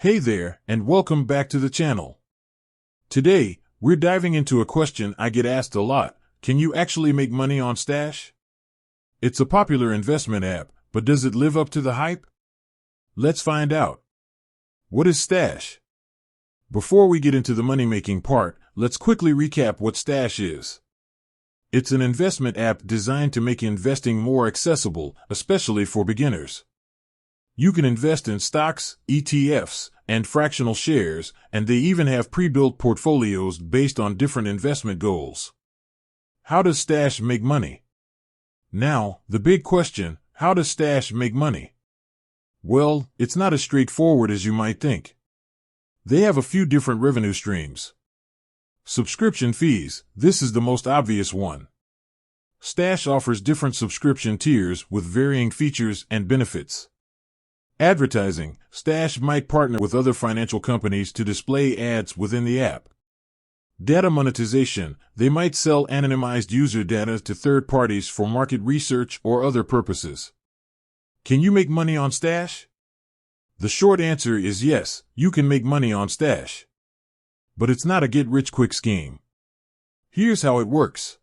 Hey there, and welcome back to the channel. Today, we're diving into a question I get asked a lot. Can you actually make money on Stash? It's a popular investment app, but does it live up to the hype? Let's find out. What is Stash? Before we get into the money-making part, let's quickly recap what Stash is. It's an investment app designed to make investing more accessible, especially for beginners. You can invest in stocks, ETFs, and fractional shares, and they even have pre-built portfolios based on different investment goals. How does Stash make money? Now, the big question, how does Stash make money? Well, it's not as straightforward as you might think. They have a few different revenue streams. Subscription fees, this is the most obvious one. Stash offers different subscription tiers with varying features and benefits. Advertising, Stash might partner with other financial companies to display ads within the app. Data monetization, they might sell anonymized user data to third parties for market research or other purposes. Can you make money on Stash? The short answer is yes, you can make money on Stash. But it's not a get-rich-quick scheme. Here's how it works.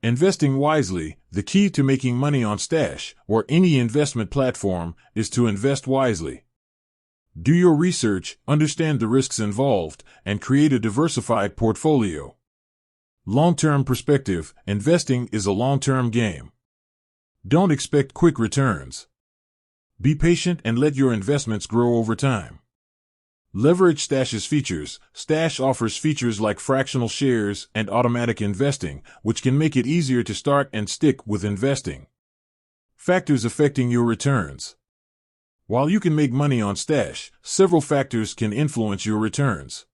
Investing wisely, the key to making money on Stash, or any investment platform, is to invest wisely. Do your research, understand the risks involved, and create a diversified portfolio. Long-term perspective, investing is a long-term game. Don't expect quick returns. Be patient and let your investments grow over time. Leverage Stash's features. Stash offers features like fractional shares and automatic investing, which can make it easier to start and stick with investing. Factors affecting your returns. While you can make money on Stash, several factors can influence your returns.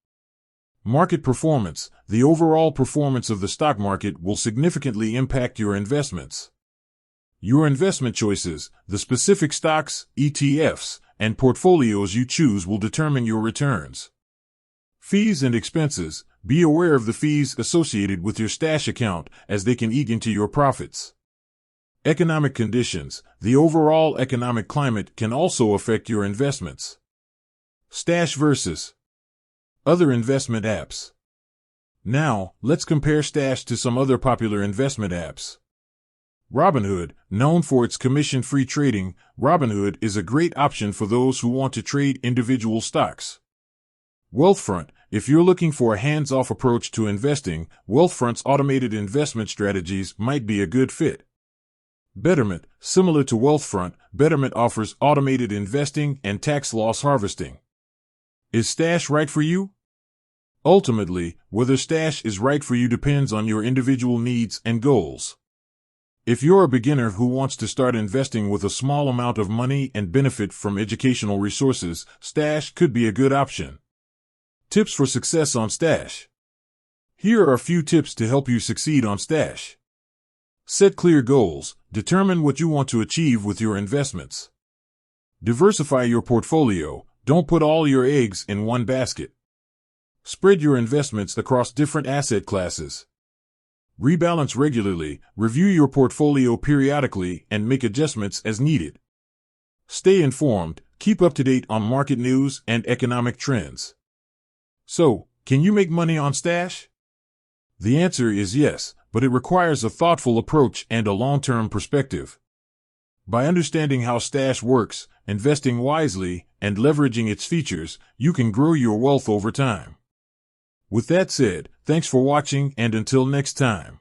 Market performance. The overall performance of the stock market will significantly impact your investments. Your investment choices, the specific stocks, ETFs, and portfolios you choose will determine your returns. Fees and expenses. Be aware of the fees associated with your Stash account, as they can eat into your profits. Economic conditions. The overall economic climate can also affect your investments. Stash versus other investment apps. Now, let's compare Stash to some other popular investment apps. Robinhood, known for its commission-free trading, Robinhood is a great option for those who want to trade individual stocks. Wealthfront, if you're looking for a hands-off approach to investing, Wealthfront's automated investment strategies might be a good fit. Betterment, similar to Wealthfront, Betterment offers automated investing and tax loss harvesting. Is Stash right for you? Ultimately, whether Stash is right for you depends on your individual needs and goals. If you're a beginner who wants to start investing with a small amount of money and benefit from educational resources, Stash could be a good option. Tips for success on Stash. Here are a few tips to help you succeed on Stash. Set clear goals. Determine what you want to achieve with your investments. Diversify your portfolio. Don't put all your eggs in one basket. Spread your investments across different asset classes. Rebalance regularly, review your portfolio periodically, and make adjustments as needed. Stay informed, keep up to date on market news and economic trends. So, can you make money on Stash? The answer is yes, but it requires a thoughtful approach and a long-term perspective. By understanding how Stash works, investing wisely, and leveraging its features, you can grow your wealth over time. With that said, thanks for watching, and until next time.